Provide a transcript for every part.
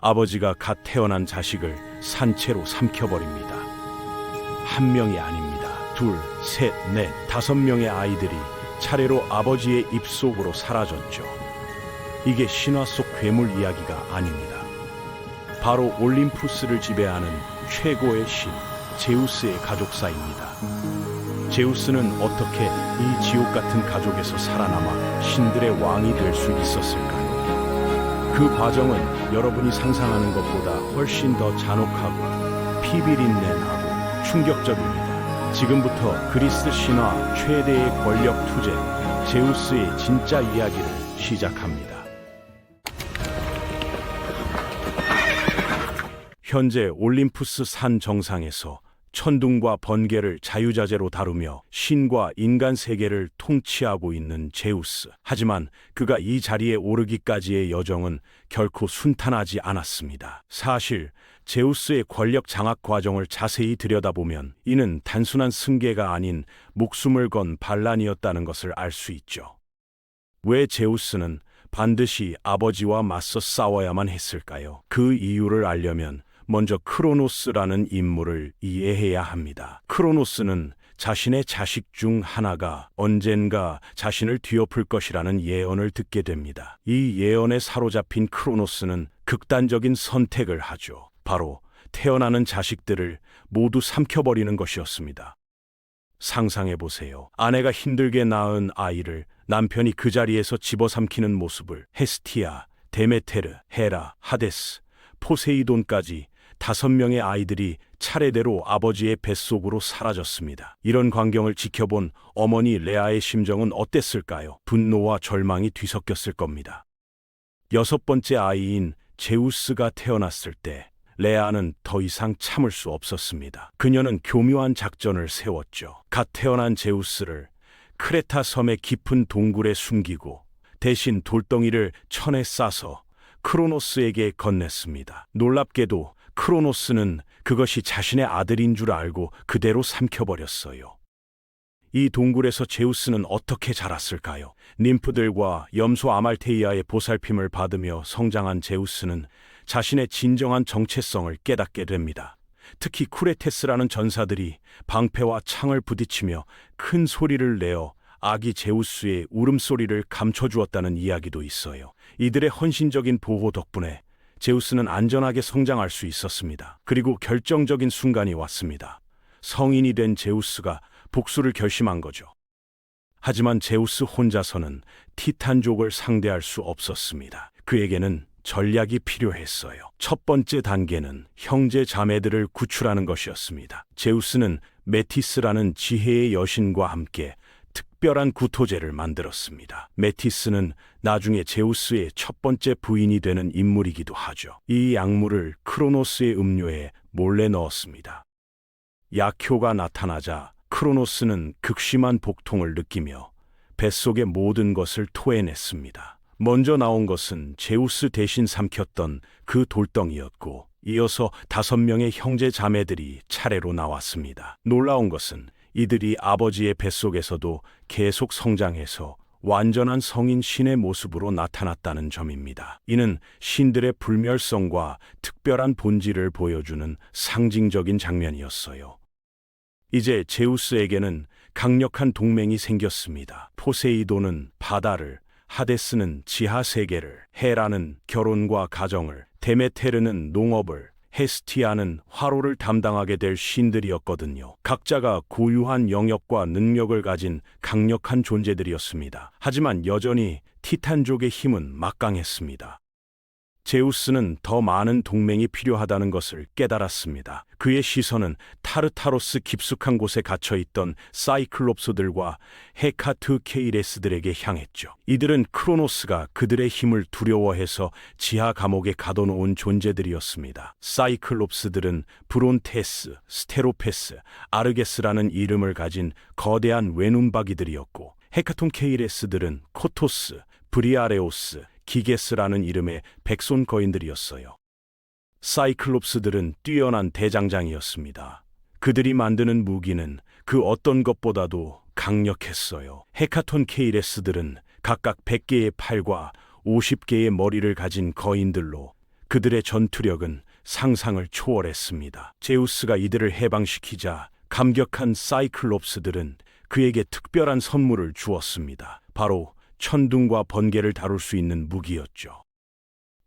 아버지가 갓 태어난 자식을 산채로 삼켜버립니다. 한 명이 아닙니다. 둘, 셋, 넷, 5명의 아이들이 차례로 아버지의 입속으로 사라졌죠. 이게 신화 속 괴물 이야기가 아닙니다. 바로 올림푸스를 지배하는 최고의 신, 제우스의 가족사입니다. 제우스는 어떻게 이 지옥 같은 가족에서 살아남아 신들의 왕이 될 수 있었을까요? 그 과정은 여러분이 상상하는 것보다 훨씬 더 잔혹하고 피비린내나고 충격적입니다. 지금부터 그리스 신화 최대의 권력 투쟁, 제우스의 진짜 이야기를 시작합니다. 현재 올림푸스 산 정상에서 천둥과 번개를 자유자재로 다루며 신과 인간 세계를 통치하고 있는 제우스. 하지만 그가 이 자리에 오르기까지의 여정은 결코 순탄하지 않았습니다. 사실 제우스의 권력 장악 과정을 자세히 들여다보면 이는 단순한 승계가 아닌 목숨을 건 반란이었다는 것을 알 수 있죠. 왜 제우스는 반드시 아버지와 맞서 싸워야만 했을까요? 그 이유를 알려면 먼저 크로노스라는 인물을 이해해야 합니다. 크로노스는 자신의 자식 중 하나가 언젠가 자신을 뒤엎을 것이라는 예언을 듣게 됩니다. 이 예언에 사로잡힌 크로노스는 극단적인 선택을 하죠. 바로 태어나는 자식들을 모두 삼켜버리는 것이었습니다. 상상해보세요. 아내가 힘들게 낳은 아이를 남편이 그 자리에서 집어삼키는 모습을. 헤스티아, 데메테르, 헤라, 하데스, 포세이돈까지 5명의 아이들이 차례대로 아버지의 뱃속으로 사라졌습니다. 이런 광경을 지켜본 어머니 레아의 심정은 어땠을까요? 분노와 절망이 뒤섞였을 겁니다. 6번째 아이인 제우스가 태어났을 때 레아는 더 이상 참을 수 없었습니다. 그녀는 교묘한 작전을 세웠죠. 갓 태어난 제우스를 크레타 섬의 깊은 동굴에 숨기고 대신 돌덩이를 천에 싸서 크로노스에게 건넸습니다. 놀랍게도 크로노스는 그것이 자신의 아들인 줄 알고 그대로 삼켜버렸어요. 이 동굴에서 제우스는 어떻게 자랐을까요? 님프들과 염소 아말테이아의 보살핌을 받으며 성장한 제우스는 자신의 진정한 정체성을 깨닫게 됩니다. 특히 쿠레테스라는 전사들이 방패와 창을 부딪히며 큰 소리를 내어 아기 제우스의 울음소리를 감춰주었다는 이야기도 있어요. 이들의 헌신적인 보호 덕분에 제우스는 안전하게 성장할 수 있었습니다. 그리고 결정적인 순간이 왔습니다. 성인이 된 제우스가 복수를 결심한 거죠. 하지만 제우스 혼자서는 티탄족을 상대할 수 없었습니다. 그에게는 전략이 필요했어요. 첫 번째 단계는 형제 자매들을 구출하는 것이었습니다. 제우스는 메티스라는 지혜의 여신과 함께 특별한 구토제를 만들었습니다. 메티스는 나중에 제우스의 첫 번째 부인이 되는 인물이기도 하죠. 이 약물을 크로노스의 음료에 몰래 넣었습니다. 약효가 나타나자 크로노스는 극심한 복통을 느끼며 뱃속의 모든 것을 토해냈습니다. 먼저 나온 것은 제우스 대신 삼켰던 그 돌덩이였고, 이어서 5명의 형제 자매들이 차례로 나왔습니다. 놀라운 것은 이들이 아버지의 뱃속에서도 계속 성장해서 완전한 성인 신의 모습으로 나타났다는 점입니다. 이는 신들의 불멸성과 특별한 본질을 보여주는 상징적인 장면이었어요. 이제 제우스에게는 강력한 동맹이 생겼습니다. 포세이돈은 바다를, 하데스는 지하 세계를, 헤라는 결혼과 가정을, 데메테르는 농업을, 헤스티아는 화로를 담당하게 될 신들이었거든요. 각자가 고유한 영역과 능력을 가진 강력한 존재들이었습니다. 하지만 여전히 티탄족의 힘은 막강했습니다. 제우스는 더 많은 동맹이 필요하다는 것을 깨달았습니다. 그의 시선은 타르타로스 깊숙한 곳에 갇혀있던 사이클롭스들과 헤카트케이레스들에게 향했죠. 이들은 크로노스가 그들의 힘을 두려워해서 지하 감옥에 가둬놓은 존재들이었습니다. 사이클롭스들은 브론테스, 스테로페스, 아르게스라는 이름을 가진 거대한 외눈박이들이었고, 헤카톤케이레스들은 코토스, 브리아레오스, 기게스라는 이름의 백손 거인들이었어요. 사이클롭스들은 뛰어난 대장장이었습니다. 그들이 만드는 무기는 그 어떤 것보다도 강력했어요. 헤카톤 케이레스들은 각각 100개의 팔과 50개의 머리를 가진 거인들로 그들의 전투력은 상상을 초월했습니다. 제우스가 이들을 해방시키자 감격한 사이클롭스들은 그에게 특별한 선물을 주었습니다. 바로 천둥과 번개를 다룰 수 있는 무기였죠.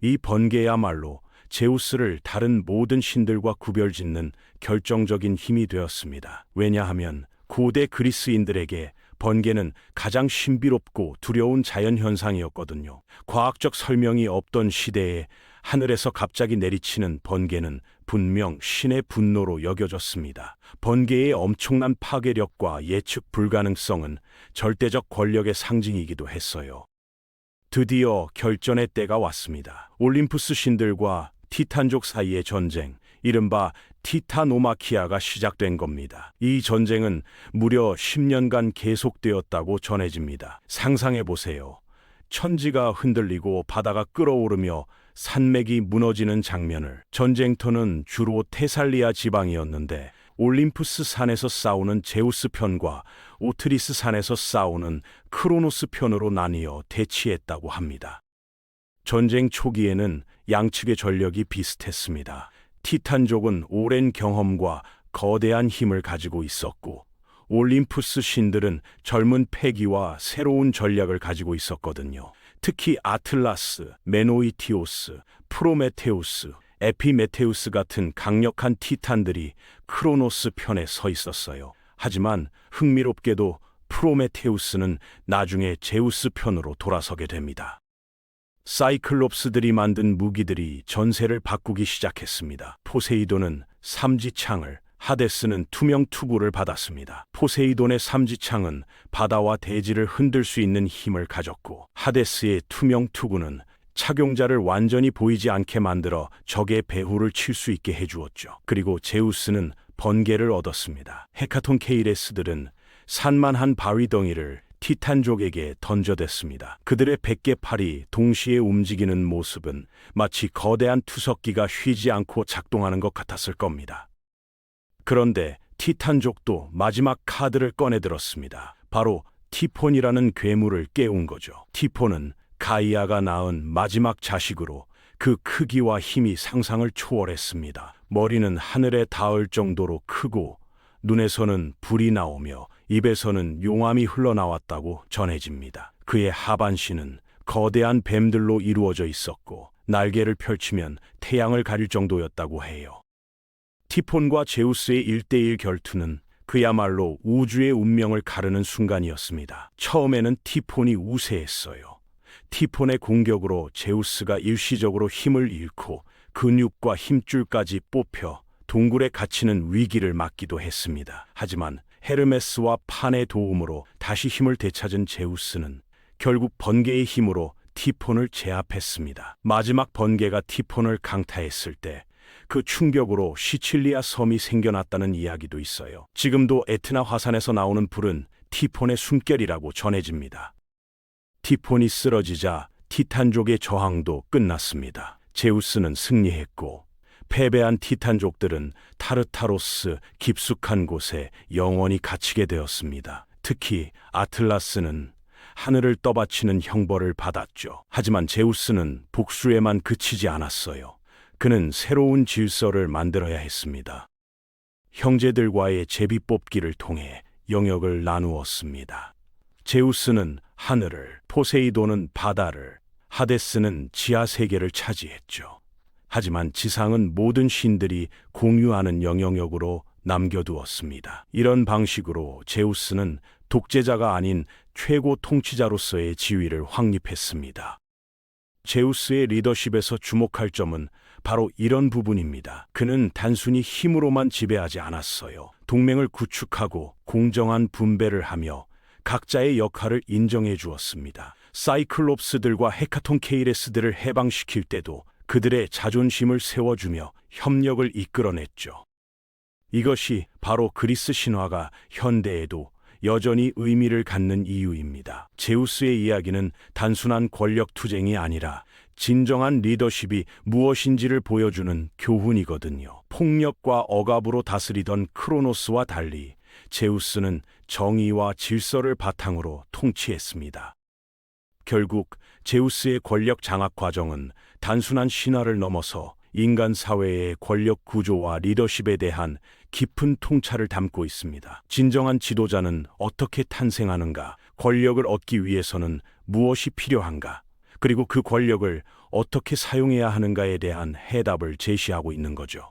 이 번개야말로 제우스를 다른 모든 신들과 구별짓는 결정적인 힘이 되었습니다. 왜냐하면 고대 그리스인들에게 번개는 가장 신비롭고 두려운 자연현상이었거든요. 과학적 설명이 없던 시대에 하늘에서 갑자기 내리치는 번개는 분명 신의 분노로 여겨졌습니다. 번개의 엄청난 파괴력과 예측 불가능성은 절대적 권력의 상징이기도 했어요. 드디어 결전의 때가 왔습니다. 올림푸스 신들과 티탄족 사이의 전쟁, 이른바 티타노마키아가 시작된 겁니다. 이 전쟁은 무려 10년간 계속되었다고 전해집니다. 상상해 보세요. 천지가 흔들리고 바다가 끓어오르며 산맥이 무너지는 장면을. 전쟁터는 주로 테살리아 지방이었는데 올림푸스 산에서 싸우는 제우스 편과 오트리스 산에서 싸우는 크로노스 편으로 나뉘어 대치했다고 합니다. 전쟁 초기에는 양측의 전력이 비슷했습니다. 티탄족은 오랜 경험과 거대한 힘을 가지고 있었고, 올림푸스 신들은 젊은 패기와 새로운 전략을 가지고 있었거든요. 특히 아틀라스, 메노이티오스, 프로메테우스, 에피메테우스 같은 강력한 티탄들이 크로노스 편에 서 있었어요. 하지만 흥미롭게도 프로메테우스는 나중에 제우스 편으로 돌아서게 됩니다. 사이클롭스들이 만든 무기들이 전세를 바꾸기 시작했습니다. 포세이돈은 삼지창을, 하데스는 투명 투구를 받았습니다. 포세이돈의 삼지창은 바다와 대지를 흔들 수 있는 힘을 가졌고, 하데스의 투명 투구는 착용자를 완전히 보이지 않게 만들어 적의 배후를 칠 수 있게 해주었죠. 그리고 제우스는 번개를 얻었습니다. 헤카톤 케이레스들은 산만한 바위덩이를 티탄족에게 던져댔습니다. 그들의 100개 팔이 동시에 움직이는 모습은 마치 거대한 투석기가 쉬지 않고 작동하는 것 같았을 겁니다. 그런데 티탄족도 마지막 카드를 꺼내들었습니다. 바로 티폰이라는 괴물을 깨운 거죠. 티폰은 가이아가 낳은 마지막 자식으로 그 크기와 힘이 상상을 초월했습니다. 머리는 하늘에 닿을 정도로 크고 눈에서는 불이 나오며 입에서는 용암이 흘러나왔다고 전해집니다. 그의 하반신은 거대한 뱀들로 이루어져 있었고 날개를 펼치면 태양을 가릴 정도였다고 해요. 티폰과 제우스의 1대1 결투는 그야말로 우주의 운명을 가르는 순간이었습니다. 처음에는 티폰이 우세했어요. 티폰의 공격으로 제우스가 일시적으로 힘을 잃고 근육과 힘줄까지 뽑혀 동굴에 갇히는 위기를 맞기도 했습니다. 하지만 헤르메스와 판의 도움으로 다시 힘을 되찾은 제우스는 결국 번개의 힘으로 티폰을 제압했습니다. 마지막 번개가 티폰을 강타했을 때 그 충격으로 시칠리아 섬이 생겨났다는 이야기도 있어요. 지금도 에트나 화산에서 나오는 불은 티폰의 숨결이라고 전해집니다. 티폰이 쓰러지자 티탄족의 저항도 끝났습니다. 제우스는 승리했고 패배한 티탄족들은 타르타로스 깊숙한 곳에 영원히 갇히게 되었습니다. 특히 아틀라스는 하늘을 떠받치는 형벌을 받았죠. 하지만 제우스는 복수에만 그치지 않았어요. 그는 새로운 질서를 만들어야 했습니다. 형제들과의 제비뽑기를 통해 영역을 나누었습니다. 제우스는 하늘을, 포세이돈은 바다를, 하데스는 지하 세계를 차지했죠. 하지만 지상은 모든 신들이 공유하는 영역으로 남겨두었습니다. 이런 방식으로 제우스는 독재자가 아닌 최고 통치자로서의 지위를 확립했습니다. 제우스의 리더십에서 주목할 점은 바로 이런 부분입니다. 그는 단순히 힘으로만 지배하지 않았어요. 동맹을 구축하고 공정한 분배를 하며 각자의 역할을 인정해 주었습니다. 사이클롭스들과 헤카톤 케이레스들을 해방시킬 때도 그들의 자존심을 세워주며 협력을 이끌어냈죠. 이것이 바로 그리스 신화가 현대에도 여전히 의미를 갖는 이유입니다. 제우스의 이야기는 단순한 권력 투쟁이 아니라 진정한 리더십이 무엇인지를 보여주는 교훈이거든요. 폭력과 억압으로 다스리던 크로노스와 달리 제우스는 정의와 질서를 바탕으로 통치했습니다. 결국 제우스의 권력 장악 과정은 단순한 신화를 넘어서 인간 사회의 권력 구조와 리더십에 대한 깊은 통찰을 담고 있습니다. 진정한 지도자는 어떻게 탄생하는가? 권력을 얻기 위해서는 무엇이 필요한가? 그리고 그 권력을 어떻게 사용해야 하는가에 대한 해답을 제시하고 있는 거죠.